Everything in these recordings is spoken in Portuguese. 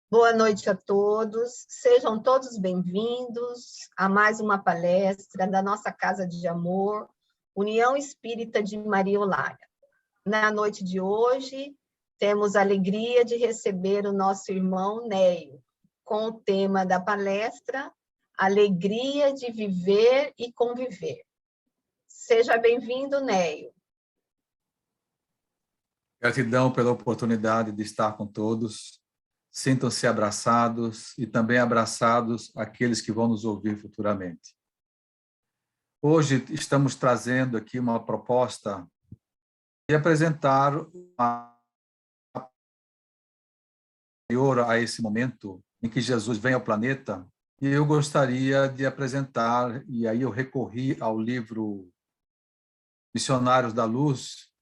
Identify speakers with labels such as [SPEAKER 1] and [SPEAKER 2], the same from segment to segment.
[SPEAKER 1] Boa noite a todos, sejam todos bem-vindos a mais uma palestra da nossa Casa de Amor, União Espírita de Maria Olária. Na noite de hoje, temos a alegria de receber o nosso irmão Neio, com o tema da palestra, Alegria de Viver e Conviver. Seja bem-vindo, Neio.
[SPEAKER 2] Gratidão pela oportunidade de estar com todos. Sintam-se abraçados e também abraçados aqueles que vão nos ouvir futuramente. Hoje estamos trazendo aqui uma proposta de apresentar anterior a esse momento em que Jesus vem ao planeta, e eu gostaria de apresentar, e aí eu recorri ao livro Missionários da Luz,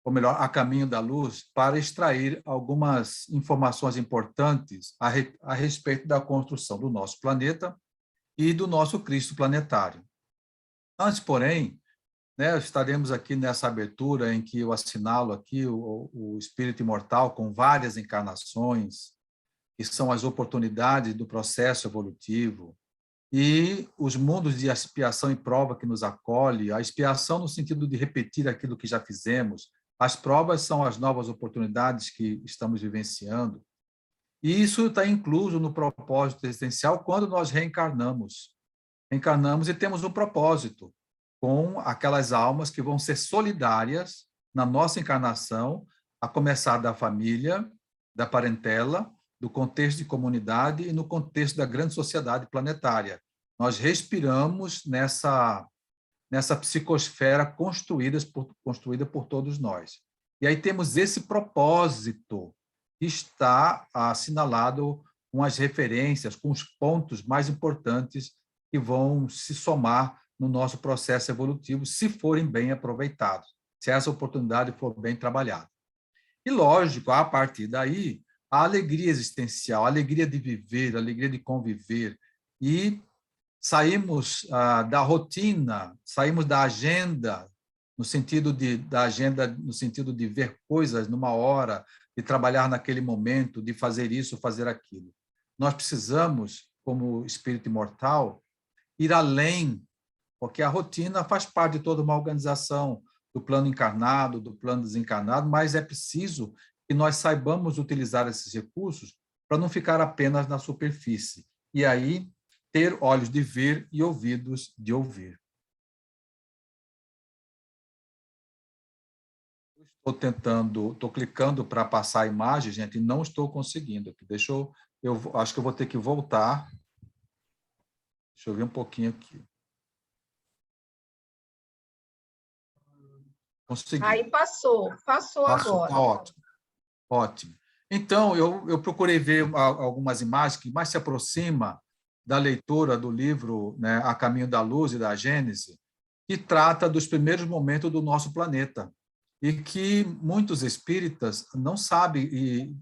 [SPEAKER 2] ou melhor, A Caminho da Luz, para extrair algumas informações importantes a respeito da construção do nosso planeta e do nosso Cristo planetário. Antes, porém, estaremos aqui nessa abertura em que eu assinalo aqui o espírito imortal com várias encarnações, que são as oportunidades do processo evolutivo, e os mundos de expiação e prova que nos acolhe, a expiação no sentido de repetir aquilo que já fizemos, as provas são as novas oportunidades que estamos vivenciando, e isso está incluso no propósito existencial quando nós reencarnamos. Reencarnamos e temos um propósito com aquelas almas que vão ser solidárias na nossa encarnação, a começar da família, da parentela, do contexto de comunidade e no contexto da grande sociedade planetária. Nós respiramos nessa psicosfera construída por todos nós. E aí temos esse propósito que está assinalado com as referências, com os pontos mais importantes que vão se somar no nosso processo evolutivo, se forem bem aproveitados, se essa oportunidade for bem trabalhada. E, lógico, a partir daí, a alegria existencial, a alegria de viver, a alegria de conviver, e saímos da rotina, saímos da agenda, no sentido de ver coisas numa hora, de trabalhar naquele momento, de fazer isso, fazer aquilo. Nós precisamos, como espírito imortal, ir além, porque a rotina faz parte de toda uma organização, do plano encarnado, do plano desencarnado, mas é preciso que nós saibamos utilizar esses recursos para não ficar apenas na superfície. E aí, ter olhos de ver e ouvidos de ouvir. Estou clicando para passar a imagem, gente, e não estou conseguindo. Eu acho que eu vou ter que voltar. Deixa eu ver um pouquinho aqui. Consegui.
[SPEAKER 1] Aí passou agora.
[SPEAKER 2] Tá ótimo, ótimo. Então, eu procurei ver algumas imagens que mais se aproximam da leitura do livro, né, A Caminho da Luz e da Gênese, que trata dos primeiros momentos do nosso planeta, e que muitos espíritas não sabem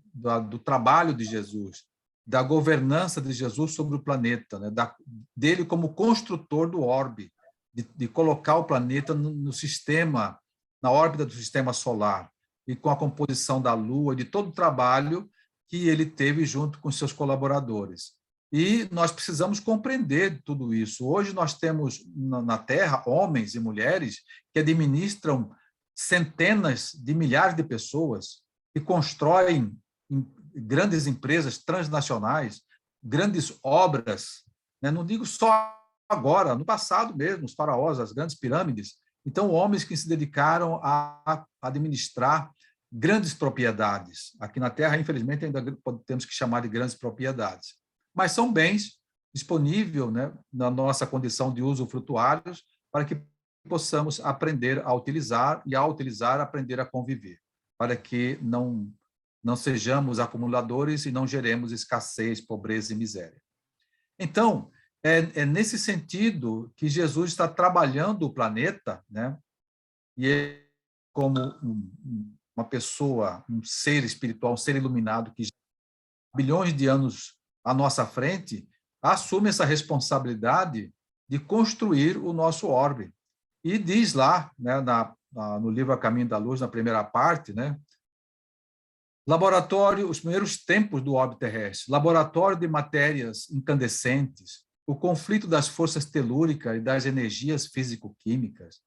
[SPEAKER 2] do trabalho de Jesus, da governança de Jesus sobre o planeta, né, dele como construtor do orbe, de colocar o planeta no sistema, na órbita do sistema solar, e com a composição da Lua, de todo o trabalho que ele teve junto com seus colaboradores. E nós precisamos compreender tudo isso. Hoje nós temos na Terra homens e mulheres que administram centenas de milhares de pessoas, que constroem grandes empresas transnacionais, grandes obras, né? Não digo só agora, no passado mesmo, os faraós, as grandes pirâmides. Então, homens que se dedicaram a administrar grandes propriedades. Aqui na Terra, infelizmente, ainda temos que chamar de grandes propriedades. Mas são bens disponíveis, né, na nossa condição de usufrutuários, para que possamos aprender a utilizar e, ao utilizar, aprender a conviver, para que não sejamos acumuladores e não geremos escassez, pobreza e miséria. Então, é nesse sentido que Jesus está trabalhando o planeta, né? E ele, como uma pessoa, um ser espiritual, um ser iluminado, que há bilhões de anos à nossa frente, assume essa responsabilidade de construir o nosso orbe. E diz lá, né, no livro A Caminho da Luz, na primeira parte, né, Laboratório, os primeiros tempos do orbe terrestre, laboratório de matérias incandescentes, o conflito das forças telúricas e das energias físico-químicas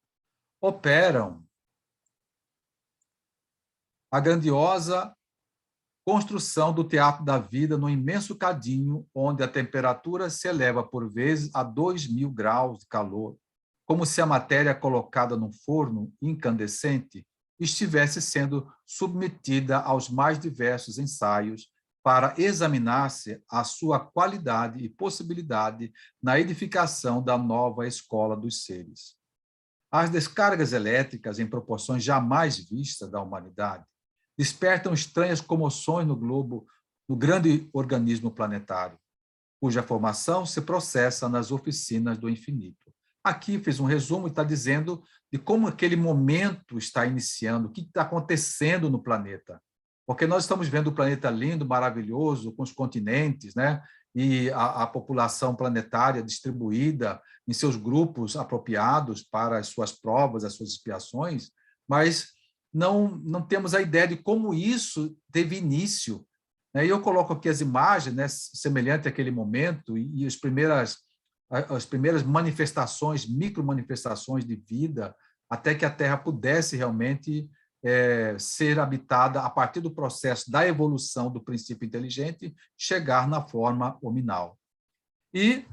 [SPEAKER 2] operam a grandiosa construção do teatro da vida no imenso cadinho, onde a temperatura se eleva por vezes a 2.000 graus de calor, como se a matéria colocada num forno incandescente estivesse sendo submetida aos mais diversos ensaios para examinar-se a sua qualidade e possibilidade na edificação da nova escola dos seres. As descargas elétricas, em proporções jamais vistas da humanidade, despertam estranhas comoções no globo, no grande organismo planetário, cuja formação se processa nas oficinas do infinito. Aqui fiz um resumo e está dizendo de como aquele momento está iniciando, o que está acontecendo no planeta. Porque nós estamos vendo o planeta lindo, maravilhoso, com os continentes, né? E a população planetária distribuída em seus grupos apropriados para as suas provas, as suas expiações, mas não temos a ideia de como isso teve início. E eu coloco aqui as imagens, né, semelhante àquele momento, e as primeiras manifestações, micromanifestações de vida, até que a Terra pudesse realmente ser habitada a partir do processo da evolução do princípio inteligente, chegar na forma hominal. E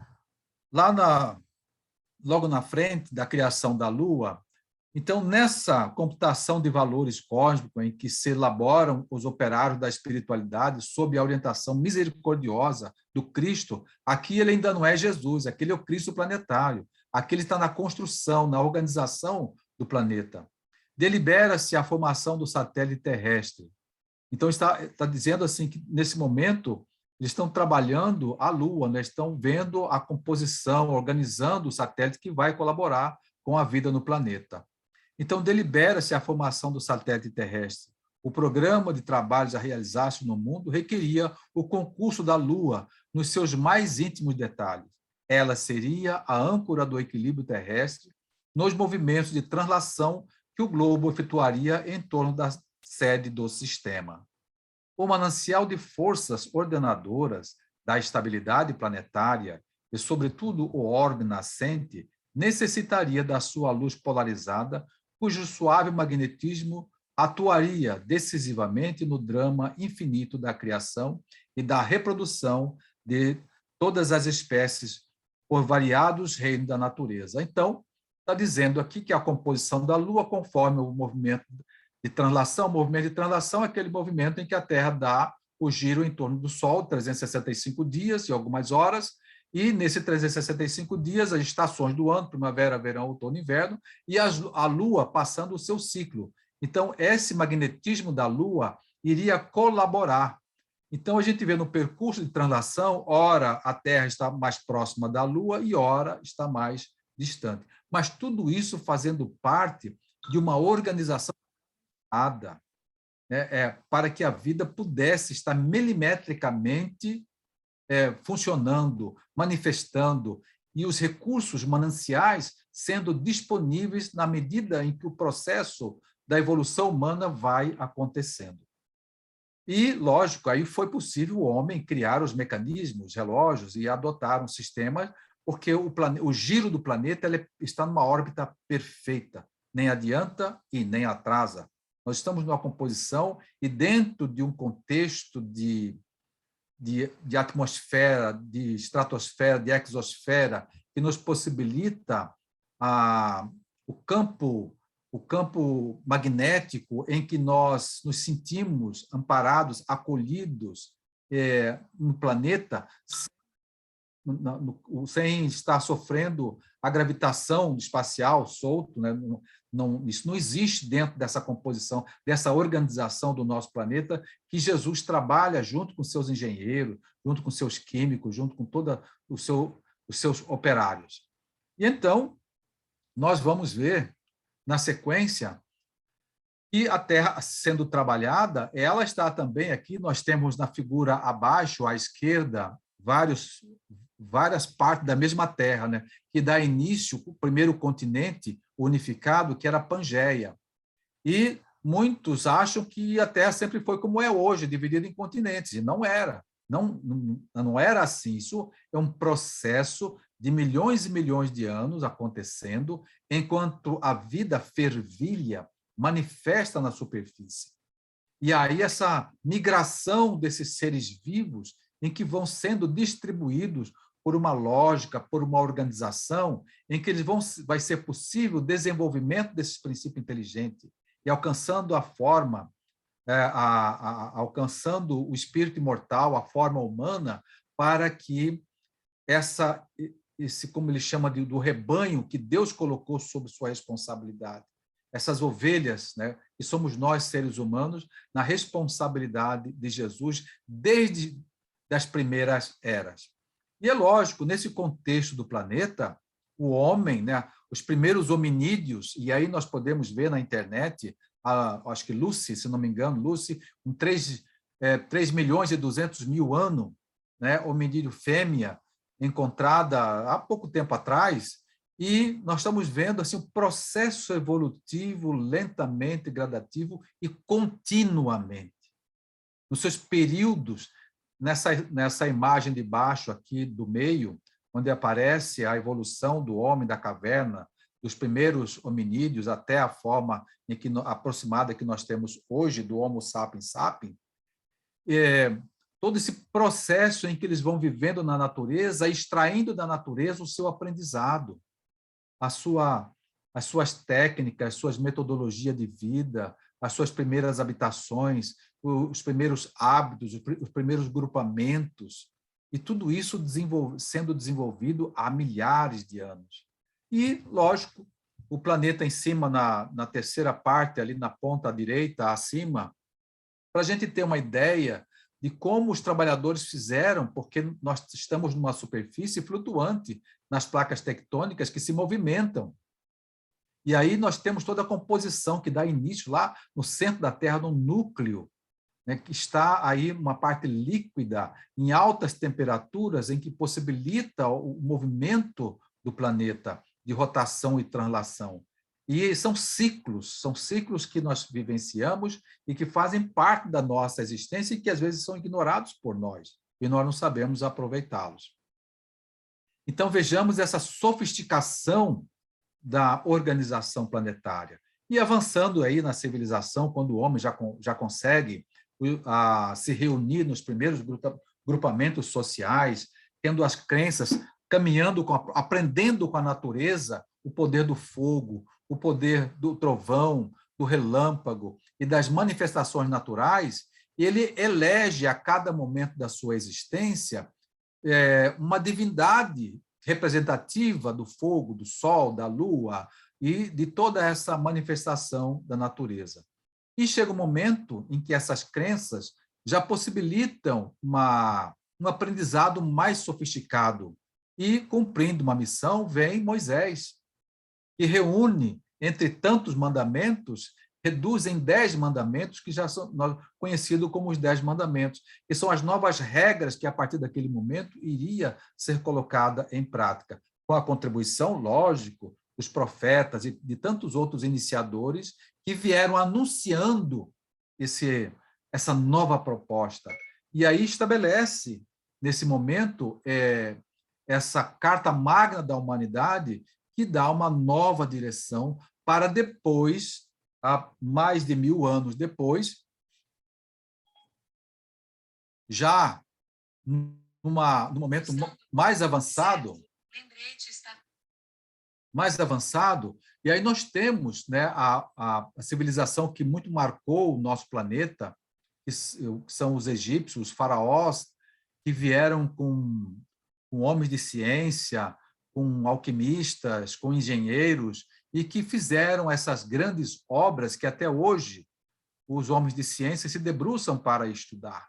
[SPEAKER 2] logo na frente da criação da Lua, então, nessa computação de valores cósmicos em que se elaboram os operários da espiritualidade sob a orientação misericordiosa do Cristo, aqui ele ainda não é Jesus, aquele é o Cristo planetário, aqui ele está na construção, na organização do planeta. Delibera-se a formação do satélite terrestre. Então, está dizendo assim que, nesse momento, eles estão trabalhando a Lua, né? Estão vendo a composição, organizando o satélite que vai colaborar com a vida no planeta. Então, delibera-se a formação do satélite terrestre. O programa de trabalhos a realizar-se no mundo requeria o concurso da Lua nos seus mais íntimos detalhes. Ela seria a âncora do equilíbrio terrestre nos movimentos de translação que o globo efetuaria em torno da sede do sistema. O manancial de forças ordenadoras da estabilidade planetária e, sobretudo, o orbe nascente necessitaria da sua luz polarizada, cujo suave magnetismo atuaria decisivamente no drama infinito da criação e da reprodução de todas as espécies por variados reinos da natureza. Então, está dizendo aqui que a composição da Lua, conforme o movimento de translação, é aquele movimento em que a Terra dá o giro em torno do Sol, 365 dias e algumas horas, e nesse 365 dias, as estações do ano, primavera, verão, outono e inverno, e a Lua passando o seu ciclo. Então, esse magnetismo da Lua iria colaborar. Então, a gente vê no percurso de translação, ora a Terra está mais próxima da Lua e ora está mais distante. Mas tudo isso fazendo parte de uma organização para que a vida pudesse estar milimetricamente funcionando, manifestando, e os recursos mananciais sendo disponíveis na medida em que o processo da evolução humana vai acontecendo. E, lógico, aí foi possível o homem criar os mecanismos, relógios, e adotar um sistema, porque o giro do planeta está numa órbita perfeita, nem adianta e nem atrasa. Nós estamos numa composição e dentro de um contexto de atmosfera, de estratosfera, de exosfera, que nos possibilita o campo magnético em que nós nos sentimos amparados, acolhidos no planeta, sem estar sofrendo a gravitação espacial solto, né? Isso não existe dentro dessa composição, dessa organização do nosso planeta, que Jesus trabalha junto com seus engenheiros, junto com seus químicos, junto com todos os seus operários. E então, nós vamos ver, na sequência, que a Terra sendo trabalhada, ela está também aqui, nós temos na figura abaixo, à esquerda, várias partes da mesma Terra, né? Que dá início ao primeiro continente unificado, que era a Pangeia. E muitos acham que a Terra sempre foi como é hoje, dividida em continentes, e não era. Não era assim. Isso é um processo de milhões e milhões de anos acontecendo, enquanto a vida fervilha manifesta na superfície. E aí essa migração desses seres vivos em que vão sendo distribuídos por uma lógica, por uma organização, em que vai ser possível o desenvolvimento desses princípios inteligentes e alcançando a forma, alcançando o espírito imortal, a forma humana, para que esse, como ele chama do rebanho que Deus colocou sob sua responsabilidade, essas ovelhas, né, que somos nós, seres humanos, na responsabilidade de Jesus desde as primeiras eras. E é lógico, nesse contexto do planeta, o homem, né, os primeiros hominídeos, e aí nós podemos ver na internet, acho que Lucy, se não me engano, Lucy, com 3 milhões e 200 mil anos, né, hominídeo fêmea, encontrada há pouco tempo atrás, e nós estamos vendo assim, um processo evolutivo lentamente, gradativo e continuamente. Nos seus períodos, nessa imagem de baixo aqui do meio, onde aparece a evolução do homem da caverna, dos primeiros hominídeos até a forma aproximada que nós temos hoje do Homo sapiens sapiens, todo esse processo em que eles vão vivendo na natureza, extraindo da natureza o seu aprendizado, as suas técnicas, as suas metodologias de vida, as suas primeiras habitações, os primeiros hábitos, os primeiros grupamentos, e tudo isso sendo desenvolvido há milhares de anos. E, lógico, o planeta em cima, na terceira parte, ali na ponta direita, acima, para a gente ter uma ideia de como os trabalhadores fizeram, porque nós estamos numa superfície flutuante nas placas tectônicas que se movimentam. E aí nós temos toda a composição que dá início lá no centro da Terra, no núcleo, né, que está aí uma parte líquida, em altas temperaturas, em que possibilita o movimento do planeta de rotação e translação. E são ciclos que nós vivenciamos e que fazem parte da nossa existência e que às vezes são ignorados por nós, e nós não sabemos aproveitá-los. Então vejamos essa sofisticação da organização planetária. E avançando aí na civilização, quando o homem já consegue se reunir nos primeiros grupamentos sociais, tendo as crenças, caminhando, aprendendo com a natureza o poder do fogo, o poder do trovão, do relâmpago e das manifestações naturais, ele elege a cada momento da sua existência uma divindade representativa do fogo, do sol, da lua e de toda essa manifestação da natureza. E chega um momento em que essas crenças já possibilitam um aprendizado mais sofisticado. E, cumprindo uma missão, vem Moisés, que reúne, entre tantos mandamentos, reduz em 10 mandamentos, que já são conhecidos como os 10 mandamentos, que são as novas regras que, a partir daquele momento, iria ser colocada em prática, com a contribuição, lógico, dos profetas e de tantos outros iniciadores que vieram anunciando essa nova proposta. E aí estabelece, nesse momento, essa carta magna da humanidade que dá uma nova direção para depois, há mais de 1000 anos depois, já no momento mais avançado, e aí nós temos, né, a civilização que muito marcou o nosso planeta, que são os egípcios, os faraós, que vieram com homens de ciência, com alquimistas, com engenheiros, e que fizeram essas grandes obras que até hoje os homens de ciência se debruçam para estudar.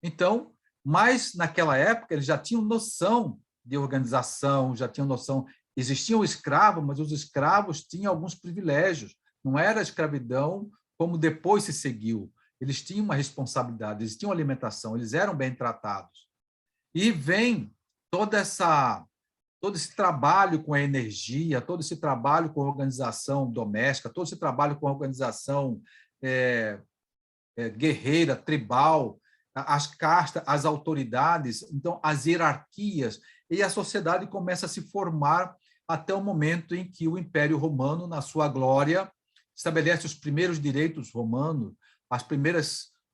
[SPEAKER 2] Então, mas naquela época eles já tinham noção de organização, já tinham noção. Existia o escravo, mas os escravos tinham alguns privilégios. Não era a escravidão como depois se seguiu. Eles tinham uma responsabilidade, eles tinham alimentação, eles eram bem tratados. E vem toda essa todo esse trabalho com a energia, todo esse trabalho com a organização doméstica, todo esse trabalho com a organização guerreira, tribal, as castas, as autoridades, então as hierarquias, e a sociedade começa a se formar até o momento em que o Império Romano, na sua glória, estabelece os primeiros direitos romanos,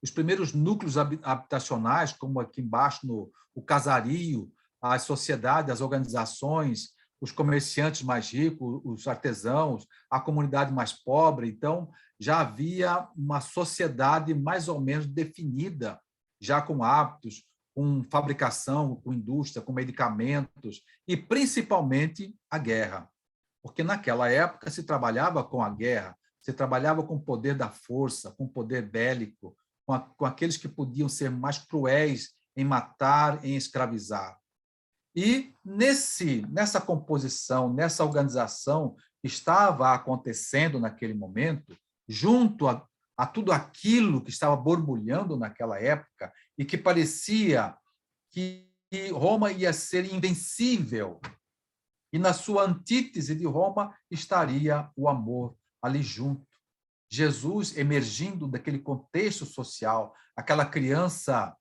[SPEAKER 2] os primeiros núcleos habitacionais, como aqui embaixo o casario, as sociedades, as organizações, os comerciantes mais ricos, os artesãos, a comunidade mais pobre. Então, já havia uma sociedade mais ou menos definida, já com hábitos, com fabricação, com indústria, com medicamentos, e principalmente a guerra. Porque naquela época se trabalhava com a guerra, se trabalhava com o poder da força, com o poder bélico, com aqueles que podiam ser mais cruéis em matar, em escravizar. E nessa composição, nessa organização que estava acontecendo naquele momento, junto a tudo aquilo que estava borbulhando naquela época e que parecia que Roma ia ser invencível, e na sua antítese de Roma estaria o amor ali junto. Jesus emergindo daquele contexto social, aquela criança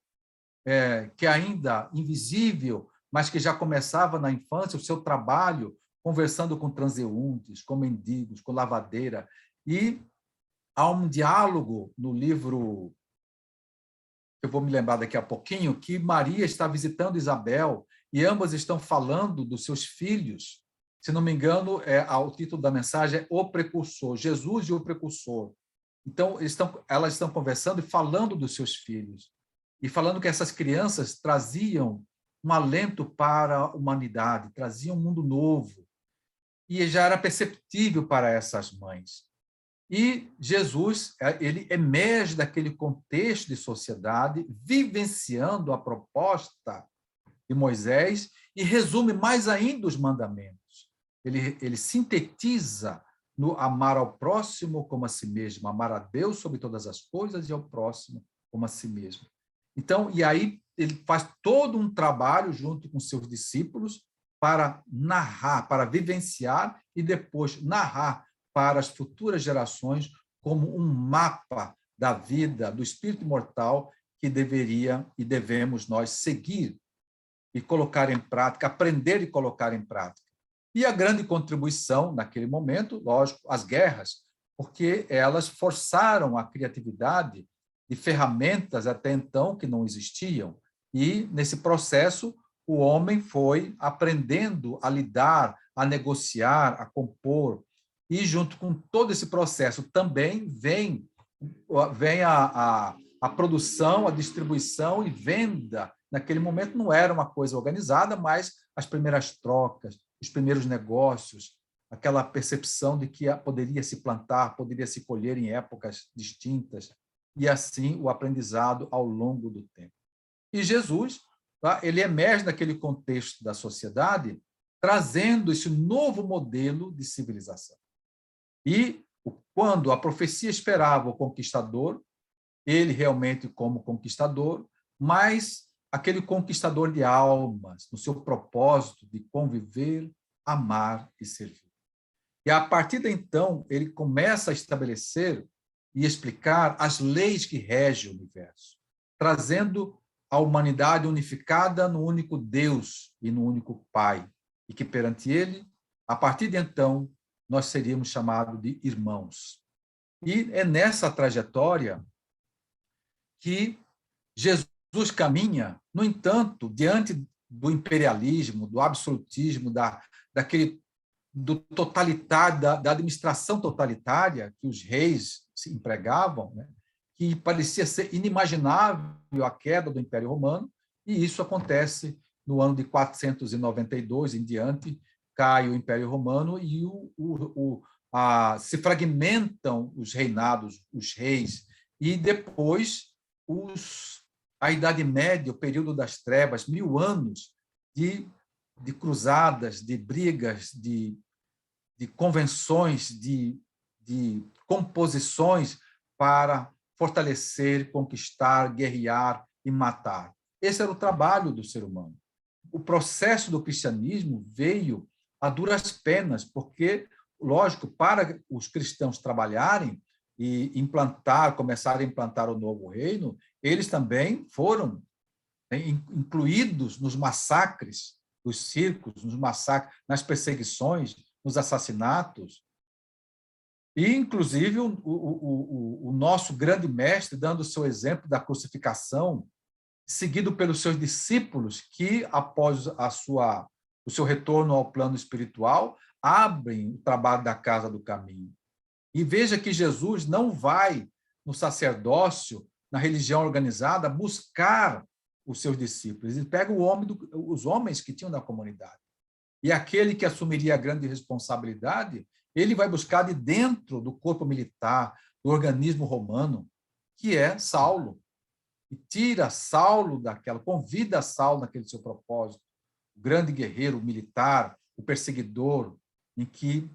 [SPEAKER 2] que ainda invisível, mas que já começava na infância o seu trabalho, conversando com transeuntes, com mendigos, com lavadeira. E há um diálogo no livro, eu vou me lembrar daqui a pouquinho, que Maria está visitando Isabel e ambas estão falando dos seus filhos. Se não me engano, o título da mensagem é O Precursor, Jesus e o Precursor. Então, elas estão conversando e falando dos seus filhos, e falando que essas crianças traziam um alento para a humanidade, traziam um mundo novo, e já era perceptível para essas mães. E Jesus, ele emerge daquele contexto de sociedade, vivenciando a proposta de Moisés, e resume mais ainda os mandamentos. Ele sintetiza no amar ao próximo como a si mesmo, amar a Deus sobre todas as coisas e ao próximo como a si mesmo. Então, e aí ele faz todo um trabalho junto com seus discípulos para narrar, para vivenciar e depois narrar para as futuras gerações como um mapa da vida, do espírito imortal que deveria e devemos nós seguir e colocar em prática, aprender e colocar em prática. E a grande contribuição naquele momento, lógico, as guerras, porque elas forçaram a criatividade de ferramentas até então que não existiam. E, nesse processo, o homem foi aprendendo a lidar, a negociar, a compor. E, junto com todo esse processo, também vem a produção, a distribuição e venda. Naquele momento não era uma coisa organizada, mas as primeiras trocas, os primeiros negócios, aquela percepção de que poderia se plantar, poderia se colher em épocas distintas, e assim o aprendizado ao longo do tempo. E Jesus, ele emerge daquele contexto da sociedade, trazendo esse novo modelo de civilização. E quando a profecia esperava o conquistador, ele realmente como conquistador, mas aquele conquistador de almas, no seu propósito de conviver, amar e servir. E a partir de então, ele começa a estabelecer e explicar as leis que regem o universo, trazendo a humanidade unificada no único Deus e no único Pai, e que perante ele, a partir de então, nós seríamos chamados de irmãos. E é nessa trajetória que Jesus caminha, no entanto, diante do imperialismo, do absolutismo, do totalitário, da administração totalitária que os reis se empregavam, né? Que parecia ser inimaginável a queda do Império Romano, e isso acontece no ano de 492 em diante, cai o Império Romano e se fragmentam os reinados, os reis, e depois a Idade Média, o período das trevas, 1000 anos de cruzadas, de brigas, de convenções, de composições para fortalecer, conquistar, guerrear e matar. Esse era o trabalho do ser humano. o processo do cristianismo veio a duras penas, porque, lógico, para os cristãos trabalharem e começarem a implantar o novo reino, eles também foram, né, incluídos nos massacres, nos circos, nos massacres, nas perseguições, nos assassinatos. E, inclusive, o nosso grande mestre, dando o seu exemplo da crucificação, seguido pelos seus discípulos, que, após o seu retorno ao plano espiritual, abrem o trabalho da casa do caminho. E veja que Jesus não vai no sacerdócio, na religião organizada, buscar os seus discípulos. Ele pega os homens que tinham na comunidade. E aquele que assumiria a grande responsabilidade, ele vai buscar de dentro do corpo militar, do organismo romano, que é Saulo. E tira Saulo convida Saulo naquele seu propósito, o grande guerreiro, o militar, o perseguidor, em que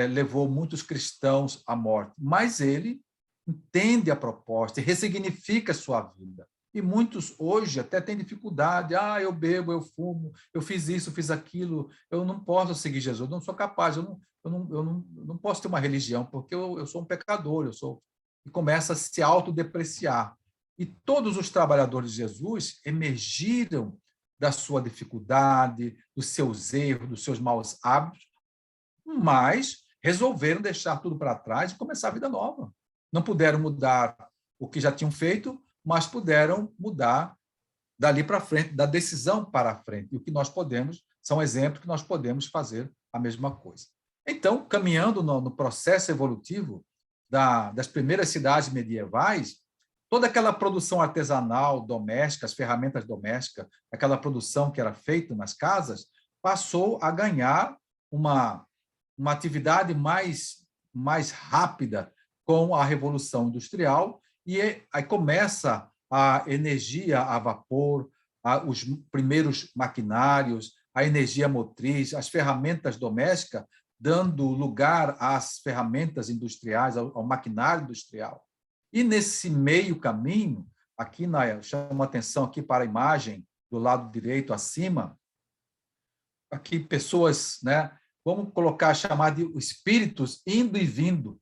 [SPEAKER 2] levou muitos cristãos à morte. Mas ele entende a proposta e ressignifica a sua vida. E muitos hoje até têm dificuldade. Eu bebo, eu fumo, eu fiz isso, fiz aquilo, eu não posso seguir Jesus, eu não sou capaz, eu não posso ter uma religião, porque eu sou um pecador, e começa a se autodepreciar. E todos os trabalhadores de Jesus emergiram da sua dificuldade, dos seus erros, dos seus maus hábitos, mas resolveram deixar tudo para trás e começar a vida nova. Não puderam mudar o que já tinham feito, mas puderam mudar dali para frente, da decisão para a frente. E o que nós podemos, são exemplos que nós podemos fazer a mesma coisa. Então, caminhando no processo evolutivo das primeiras cidades medievais, toda aquela produção artesanal, doméstica, as ferramentas domésticas, aquela produção que era feita nas casas, passou a ganhar uma atividade mais rápida com a Revolução Industrial, e aí começa a energia a vapor, os primeiros maquinários, a energia motriz, as ferramentas domésticas, dando lugar às ferramentas industriais, ao maquinário industrial. E nesse meio caminho, aqui chamo a atenção aqui para a imagem do lado direito acima, aqui pessoas, né, vamos chamar de espíritos indo e vindo.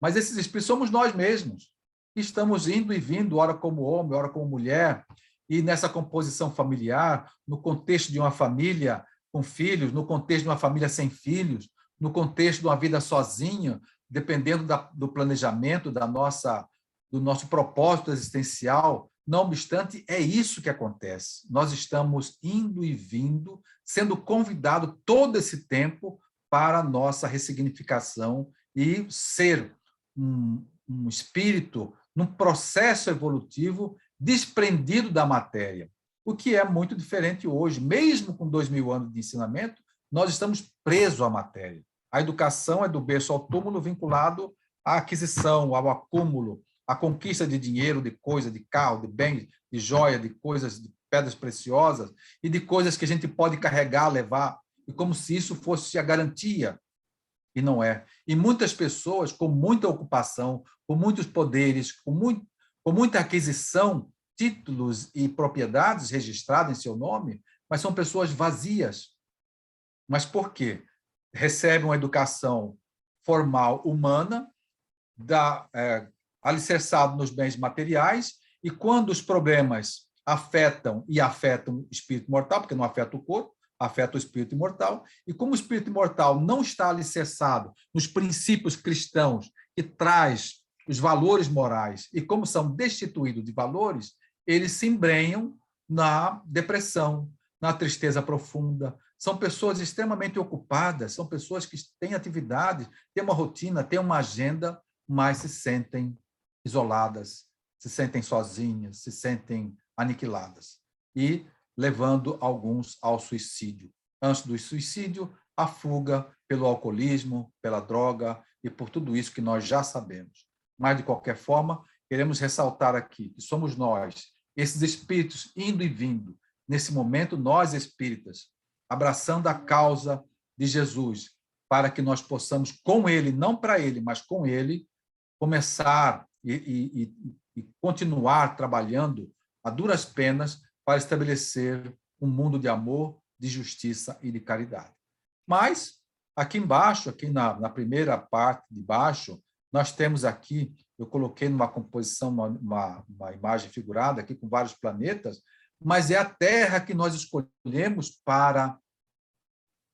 [SPEAKER 2] Mas esses espíritos somos nós mesmos, que estamos indo e vindo, ora como homem, ora como mulher, e nessa composição familiar, no contexto de uma família com filhos, no contexto de uma família sem filhos, no contexto de uma vida sozinha, dependendo do planejamento do nosso propósito existencial. Não obstante, é isso que acontece. Nós estamos indo e vindo, sendo convidados todo esse tempo para a nossa ressignificação e ser um espírito num processo evolutivo desprendido da matéria, o que é muito diferente hoje. Mesmo com 2000 anos de ensinamento, nós estamos presos à matéria. A educação é do berço ao túmulo, vinculado à aquisição, ao acúmulo, à conquista de dinheiro, de coisa, de carro, de bens, de joia, de coisas, de pedras preciosas e de coisas que a gente pode carregar, levar, e como se isso fosse a garantia. E não é. E muitas pessoas com muita ocupação, com muitos poderes, com muita aquisição, títulos e propriedades registradas em seu nome, mas são pessoas vazias. Mas por quê? Recebem uma educação formal humana, alicerçado nos bens materiais, e quando os problemas afetam o espírito mortal, porque não afeta o corpo, afeta o espírito imortal, e como o espírito imortal não está alicerçado nos princípios cristãos que traz os valores morais, e como são destituídos de valores, eles se embrenham na depressão, na tristeza profunda. São pessoas extremamente ocupadas, são pessoas que têm atividades, têm uma rotina, têm uma agenda, mas se sentem isoladas, se sentem sozinhas, se sentem aniquiladas. E levando alguns ao suicídio. Antes do suicídio, a fuga pelo alcoolismo, pela droga e por tudo isso que nós já sabemos. Mas, de qualquer forma, queremos ressaltar aqui que somos nós, esses espíritos indo e vindo, nesse momento, nós espíritas, abraçando a causa de Jesus, para que nós possamos, com ele, não para ele, mas com ele, começar e continuar trabalhando a duras penas para estabelecer um mundo de amor, de justiça e de caridade. Mas, aqui embaixo, aqui na primeira parte de baixo, nós temos aqui, eu coloquei numa composição, uma imagem figurada aqui com vários planetas, mas é a Terra que nós escolhemos para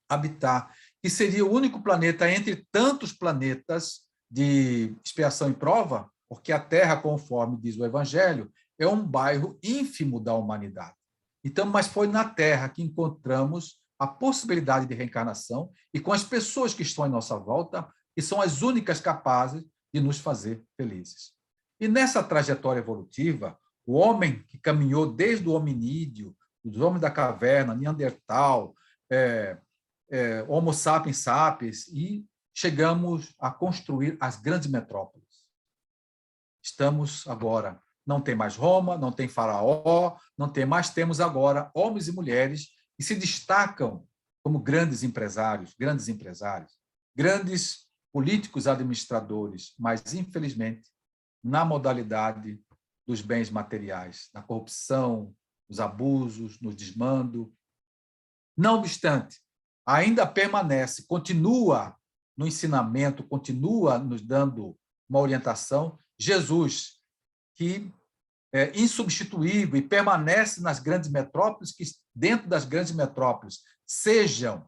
[SPEAKER 2] habitar, que seria o único planeta entre tantos planetas de expiação e prova, porque a Terra, conforme diz o Evangelho, é um bairro ínfimo da humanidade. Então, mas foi na Terra que encontramos a possibilidade de reencarnação e com as pessoas que estão à nossa volta, que são as únicas capazes de nos fazer felizes. E nessa trajetória evolutiva, o homem que caminhou desde o hominídeo, os homens da caverna, Neandertal, Homo sapiens sapiens, e chegamos a construir as grandes metrópoles. Estamos agora, não tem mais Roma, não tem Faraó, não tem mais, temos agora homens e mulheres que se destacam como grandes empresários, grandes políticos administradores, mas, infelizmente, na modalidade dos bens materiais, na corrupção, nos abusos, no desmando. Não obstante, ainda permanece, continua no ensinamento, continua nos dando uma orientação, Jesus, que é insubstituível e permanece nas grandes metrópoles, que dentro das grandes metrópoles, sejam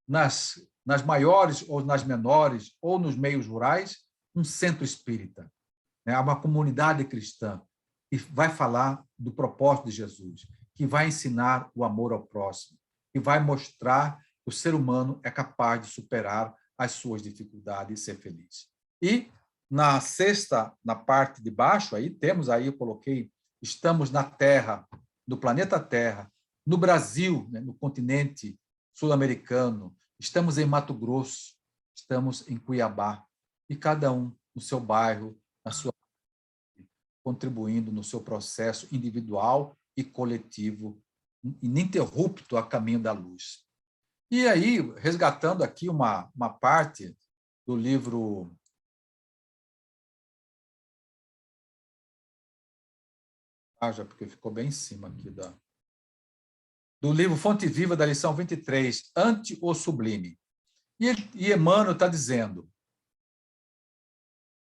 [SPEAKER 2] nas maiores ou nas menores, ou nos meios rurais, um centro espírita, né? Uma comunidade cristã que vai falar do propósito de Jesus, que vai ensinar o amor ao próximo, que vai mostrar que o ser humano é capaz de superar as suas dificuldades e ser feliz. E na sexta, na parte de baixo, aí temos, aí eu coloquei, estamos na Terra, no planeta Terra, no Brasil, né, no continente sul-americano, estamos em Mato Grosso, estamos em Cuiabá, e cada um no seu bairro, na sua contribuindo no seu processo individual e coletivo, ininterrupto a caminho da luz. E aí, resgatando aqui uma parte do livro porque ficou bem em cima aqui do livro Fonte Viva, da lição 23, Ante o Sublime. E Emmanuel está dizendo: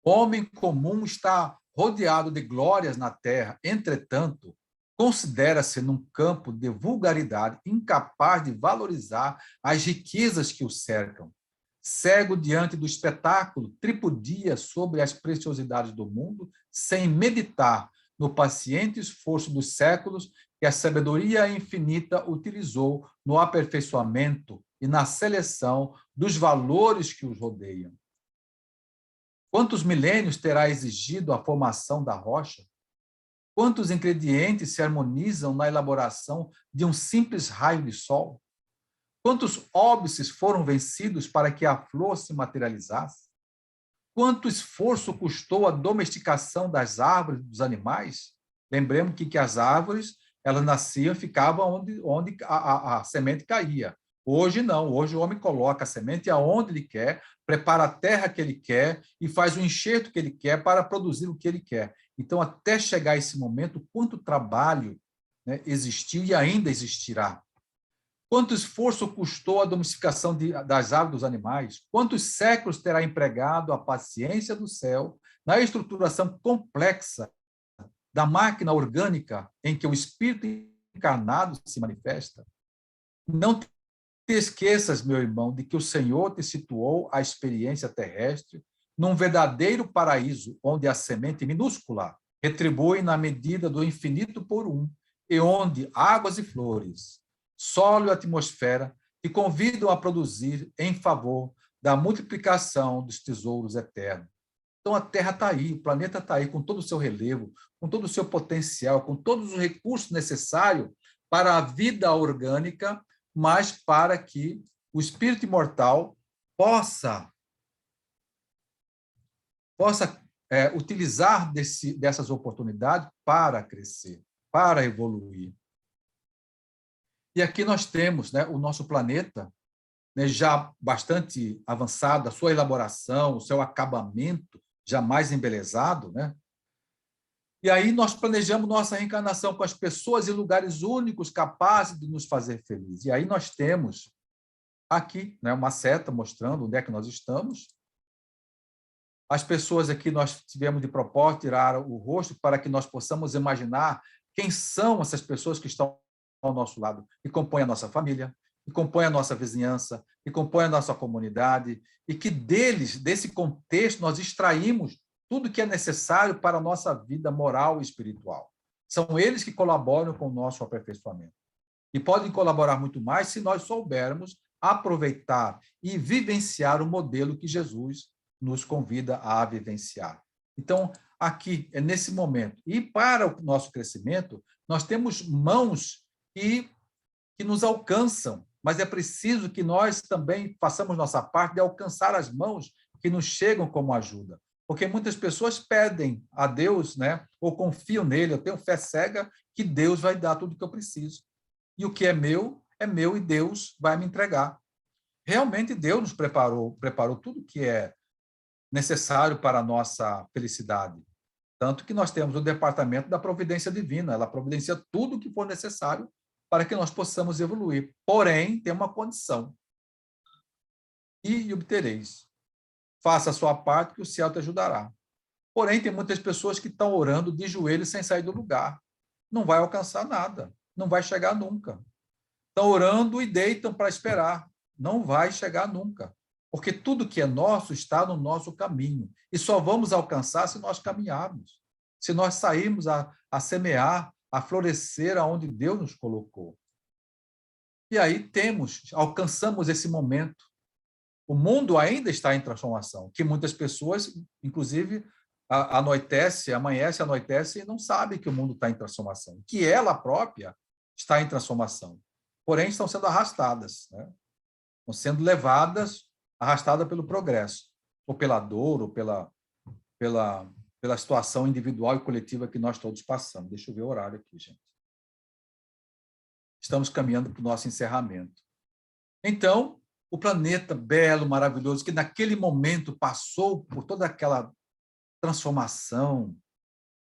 [SPEAKER 2] o homem comum está rodeado de glórias na terra, entretanto, considera-se num campo de vulgaridade, incapaz de valorizar as riquezas que o cercam. Cego diante do espetáculo, tripudia sobre as preciosidades do mundo, sem meditar no paciente esforço dos séculos que a sabedoria infinita utilizou no aperfeiçoamento e na seleção dos valores que os rodeiam. Quantos milênios terá exigido a formação da rocha? Quantos ingredientes se harmonizam na elaboração de um simples raio de sol? Quantos óbices foram vencidos para que a flor se materializasse? Quanto esforço custou a domesticação das árvores e dos animais? Lembremos que as árvores, elas nasciam e ficavam onde a semente caía. Hoje não, hoje o homem coloca a semente aonde ele quer, prepara a terra que ele quer e faz o enxerto que ele quer para produzir o que ele quer. Então, até chegar a esse momento, quanto trabalho, né, existiu e ainda existirá. Quanto esforço custou a domesticação das aves dos animais? Quantos séculos terá empregado a paciência do céu na estruturação complexa da máquina orgânica em que o espírito encarnado se manifesta? Não te esqueças, meu irmão, de que o Senhor te situou a experiência terrestre num verdadeiro paraíso, onde a semente minúscula retribui na medida do infinito por um, e onde águas e flores, solo e atmosfera te convidam a produzir em favor da multiplicação dos tesouros eternos. Então, a Terra está aí, o planeta está aí, com todo o seu relevo, com todo o seu potencial, com todos os recursos necessários para a vida orgânica, mas para que o espírito imortal possa utilizar dessas oportunidades para crescer, para evoluir. E aqui nós temos, né, o nosso planeta, né, já bastante avançado, a sua elaboração, o seu acabamento já mais embelezado, né? E aí nós planejamos nossa reencarnação com as pessoas e lugares únicos capazes de nos fazer felizes. E aí nós temos aqui, né, uma seta mostrando onde é que nós estamos. As pessoas aqui nós tivemos de propósito tirar o rosto para que nós possamos imaginar quem são essas pessoas que estão ao nosso lado, que compõem a nossa família, que compõem a nossa vizinhança, que compõem a nossa comunidade, e que deles, desse contexto, nós extraímos tudo que é necessário para a nossa vida moral e espiritual. São eles que colaboram com o nosso aperfeiçoamento. E podem colaborar muito mais se nós soubermos aproveitar e vivenciar o modelo que Jesus nos convida a vivenciar. Então, aqui, é nesse momento. E para o nosso crescimento, nós temos mãos que nos alcançam, mas é preciso que nós também façamos nossa parte de alcançar as mãos que nos chegam como ajuda. Porque muitas pessoas pedem a Deus, né, ou confiam nele, eu tenho fé cega que Deus vai dar tudo o que eu preciso. E o que é meu e Deus vai me entregar. Realmente Deus nos preparou tudo que é necessário para a nossa felicidade. Tanto que nós temos o departamento da providência divina, ela providencia tudo o que for necessário para que nós possamos evoluir. Porém, tem uma condição. E obtereis. Faça a sua parte que o céu te ajudará. Porém, tem muitas pessoas que estão orando de joelhos sem sair do lugar. Não vai alcançar nada. Não vai chegar nunca. Estão orando e deitam para esperar. Não vai chegar nunca. Porque tudo que é nosso está no nosso caminho. E só vamos alcançar se nós caminharmos. Se nós sairmos a semear, a florescer aonde Deus nos colocou. E aí alcançamos esse momento. O mundo ainda está em transformação, que muitas pessoas, inclusive, amanhece, anoitece e não sabem que o mundo está em transformação, que ela própria está em transformação. Porém, estão sendo arrastadas, né? Estão sendo levadas, arrastadas pelo progresso, ou pela dor, ou pela situação individual e coletiva que nós todos passamos. Deixa eu ver o horário aqui, gente. Estamos caminhando para o nosso encerramento. Então, o planeta belo, maravilhoso, que naquele momento passou por toda aquela transformação,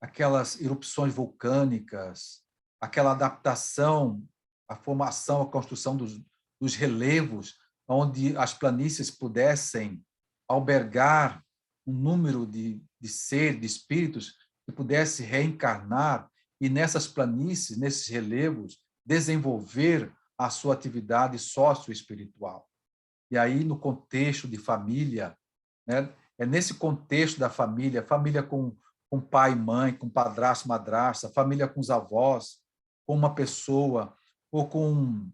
[SPEAKER 2] aquelas erupções vulcânicas, aquela adaptação, a formação, a construção dos relevos, onde as planícies pudessem albergar um número de seres, de espíritos, que pudesse reencarnar e nessas planícies, nesses relevos, desenvolver a sua atividade socioespiritual. E aí, no contexto de família, né, é nesse contexto da família com pai e mãe, com padrasto, madrasta, família com os avós, com uma pessoa, ou com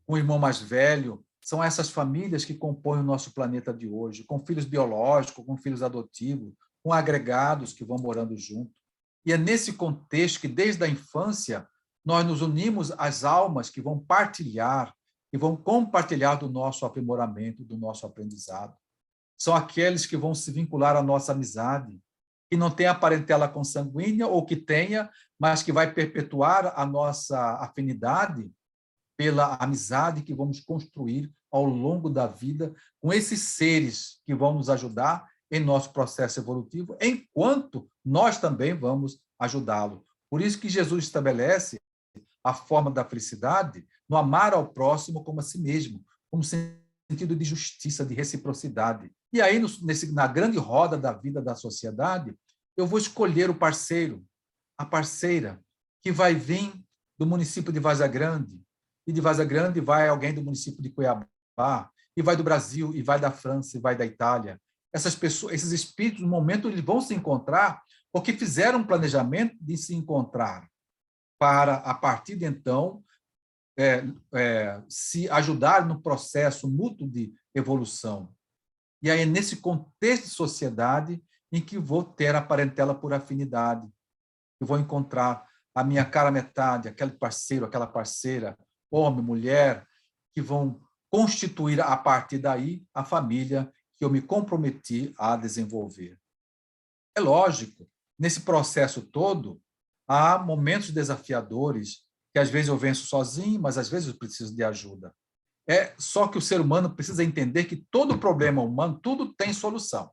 [SPEAKER 2] um irmão mais velho, são essas famílias que compõem o nosso planeta de hoje, com filhos biológicos, com filhos adotivos, com agregados que vão morando junto. E é nesse contexto que, desde a infância, nós nos unimos às almas que vão partilhar, e vão compartilhar do nosso aprimoramento, do nosso aprendizado. São aqueles que vão se vincular à nossa amizade, que não tem a parentela consanguínea, ou que tenha, mas que vai perpetuar a nossa afinidade pela amizade que vamos construir ao longo da vida com esses seres que vão nos ajudar em nosso processo evolutivo, enquanto nós também vamos ajudá-lo. Por isso que Jesus estabelece a forma da felicidade no amar ao próximo como a si mesmo, como sentido de justiça, de reciprocidade. E aí, na grande roda da vida da sociedade, eu vou escolher o parceiro, a parceira, que vai vir do município de Várzea Grande, e de Várzea Grande vai alguém do município de Cuiabá, e vai do Brasil, e vai da França, e vai da Itália. Essas pessoas, esses espíritos, no momento, eles vão se encontrar porque fizeram um planejamento de se encontrar, para, a partir de então, se ajudar no processo mútuo de evolução. E aí é nesse contexto de sociedade em que vou ter a parentela por afinidade, eu vou encontrar a minha cara metade, aquele parceiro, aquela parceira, homem, mulher, que vão constituir, a partir daí, a família que eu me comprometi a desenvolver. É lógico, nesse processo todo, há momentos desafiadores, que às vezes eu venço sozinho, mas às vezes eu preciso de ajuda. Só que o ser humano precisa entender que todo problema humano, tudo tem solução.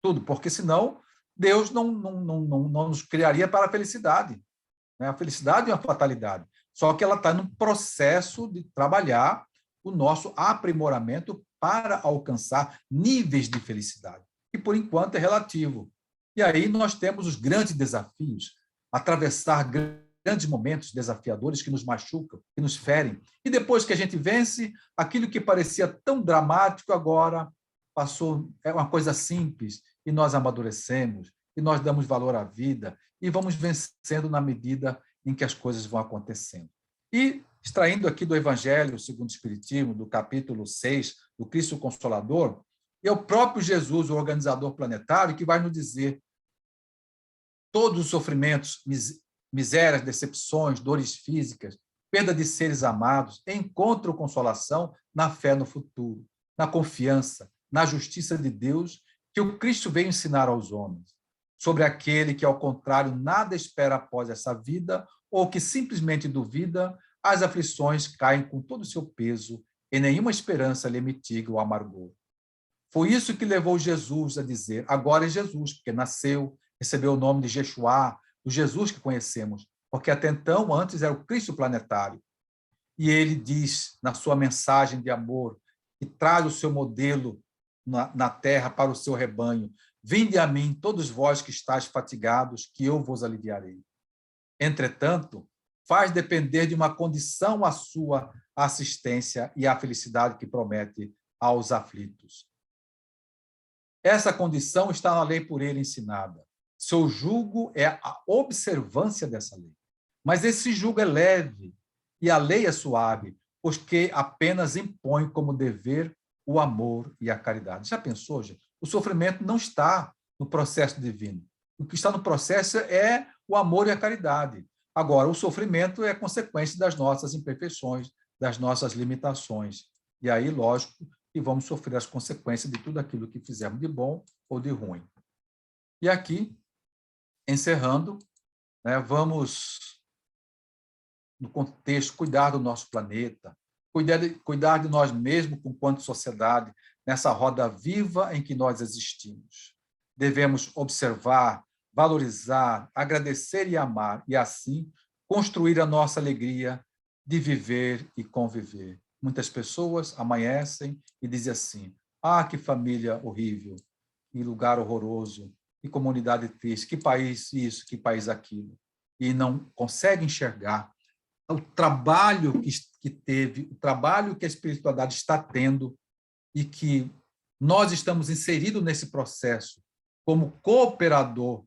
[SPEAKER 2] Tudo, porque senão Deus não nos criaria para a felicidade, né? A felicidade é uma fatalidade, só que ela está no processo de trabalhar o nosso aprimoramento para alcançar níveis de felicidade, que por enquanto é relativo. E aí nós temos os grandes desafios, atravessar grandes momentos desafiadores que nos machucam, que nos ferem. E depois que a gente vence, aquilo que parecia tão dramático agora passou, é uma coisa simples, e nós amadurecemos, e nós damos valor à vida, e vamos vencendo na medida em que as coisas vão acontecendo. E, extraindo aqui do Evangelho segundo o Espiritismo, do capítulo 6, do Cristo Consolador, é o próprio Jesus, o organizador planetário, que vai nos dizer todos os sofrimentos, misérias, decepções, dores físicas, perda de seres amados, encontram consolação na fé no futuro, na confiança, na justiça de Deus, que o Cristo veio ensinar aos homens, sobre aquele que, ao contrário, nada espera após essa vida, ou que simplesmente duvida, as aflições caem com todo o seu peso e nenhuma esperança lhe mitiga o amargor. Foi isso que levou Jesus a dizer, agora é Jesus, porque nasceu, recebeu o nome de Jeshua, o Jesus que conhecemos, porque até então, antes era o Cristo planetário. E ele diz, na sua mensagem de amor, que traz o seu modelo na terra para o seu rebanho, vinde a mim, todos vós que estáis fatigados, que eu vos aliviarei. Entretanto, faz depender de uma condição a sua assistência e a felicidade que promete aos aflitos. Essa condição está na lei por ele ensinada. Seu jugo é a observância dessa lei. Mas esse jugo é leve e a lei é suave, pois que apenas impõe como dever o amor e a caridade. Já pensou, gente? O sofrimento não está no processo divino. O que está no processo é o amor e a caridade. Agora, o sofrimento é consequência das nossas imperfeições, das nossas limitações. E aí, lógico, que vamos sofrer as consequências de tudo aquilo que fizemos de bom ou de ruim. E aqui, encerrando, né, vamos, no contexto, cuidar do nosso planeta, cuidar de nós mesmos enquanto sociedade, nessa roda viva em que nós existimos. Devemos observar, valorizar, agradecer e amar, e assim construir a nossa alegria de viver e conviver. Muitas pessoas amanhecem e dizem assim, que família horrível, que lugar horroroso, que comunidade triste, que país isso, que país aquilo. E não conseguem enxergar o trabalho que teve, o trabalho que a espiritualidade está tendo e que nós estamos inseridos nesse processo como cooperador,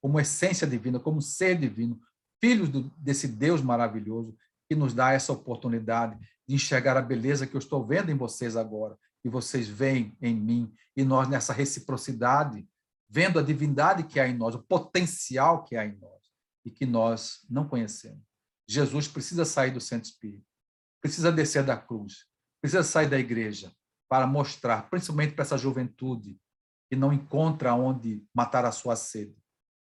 [SPEAKER 2] como essência divina, como ser divino, filhos desse Deus maravilhoso que nos dá essa oportunidade de enxergar a beleza que eu estou vendo em vocês agora, e vocês veem em mim, e nós nessa reciprocidade, vendo a divindade que há em nós, o potencial que há em nós, e que nós não conhecemos. Jesus precisa sair do centro espírita, precisa descer da cruz, precisa sair da igreja para mostrar, principalmente para essa juventude, que não encontra onde matar a sua sede,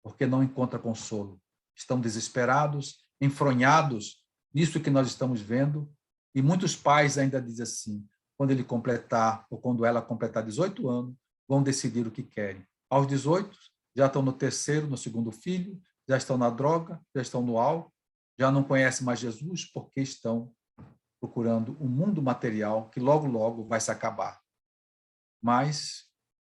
[SPEAKER 2] porque não encontra consolo. Estão desesperados, enfronhados nisso que nós estamos vendo, e muitos pais ainda dizem assim, quando ele completar, ou quando ela completar 18 anos, vão decidir o que querem. Aos 18, já estão no terceiro, no segundo filho, já estão na droga, já estão no álcool, já não conhecem mais Jesus porque estão procurando um mundo material que logo, logo vai se acabar. Mas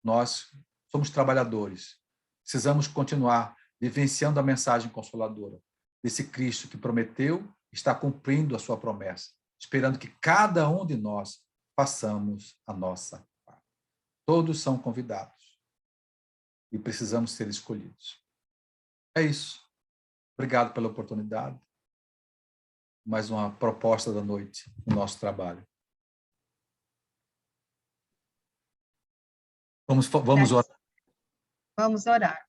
[SPEAKER 2] nós somos trabalhadores, precisamos continuar vivenciando a mensagem consoladora desse Cristo que prometeu, está cumprindo a sua promessa, esperando que cada um de nós façamos a nossa parte. Todos são convidados e precisamos ser escolhidos. É isso. Obrigado pela oportunidade. Mais uma proposta da noite no nosso trabalho. Vamos orar.
[SPEAKER 1] Vamos orar.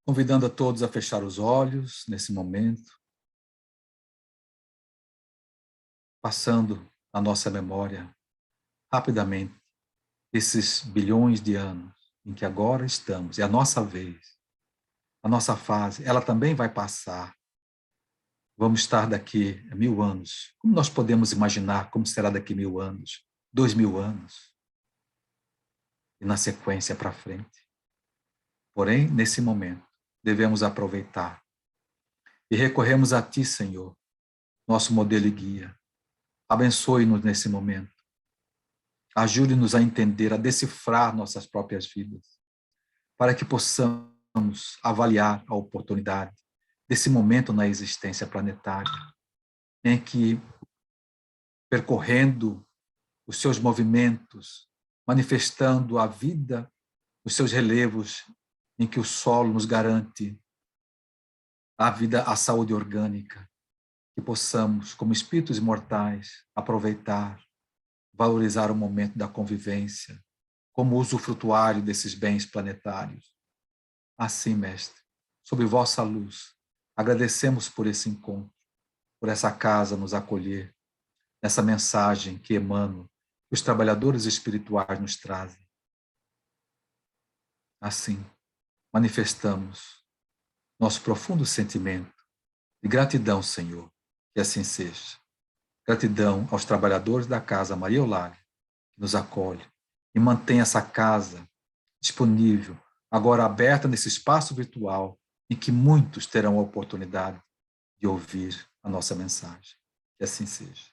[SPEAKER 2] Convidando a todos a fechar os olhos nesse momento, passando a nossa memória rapidamente esses bilhões de anos em que agora estamos, é a nossa vez, a nossa fase, ela também vai passar. Vamos estar daqui a 1000 anos. Como nós podemos imaginar como será daqui 1000 anos, 2000 anos? E na sequência para frente. Porém, nesse momento, devemos aproveitar e recorremos a Ti, Senhor, nosso modelo e guia. Abençoe-nos nesse momento. Ajude-nos a entender, a decifrar nossas próprias vidas, para que possamos avaliar a oportunidade desse momento na existência planetária, em que, percorrendo os seus movimentos, manifestando a vida, os seus relevos, em que o solo nos garante a vida, a saúde orgânica, que possamos, como espíritos imortais, aproveitar, valorizar o momento da convivência, como usufrutuário desses bens planetários. Assim, Mestre, sob vossa luz, agradecemos por esse encontro, por essa casa nos acolher, nessa mensagem que Emmanuel, que os trabalhadores espirituais nos trazem. Assim, manifestamos nosso profundo sentimento de gratidão, Senhor, que assim seja. Gratidão aos trabalhadores da Casa Maria Eulália, que nos acolhe e mantém essa casa disponível, agora aberta nesse espaço virtual, em que muitos terão a oportunidade de ouvir a nossa mensagem. Que assim seja.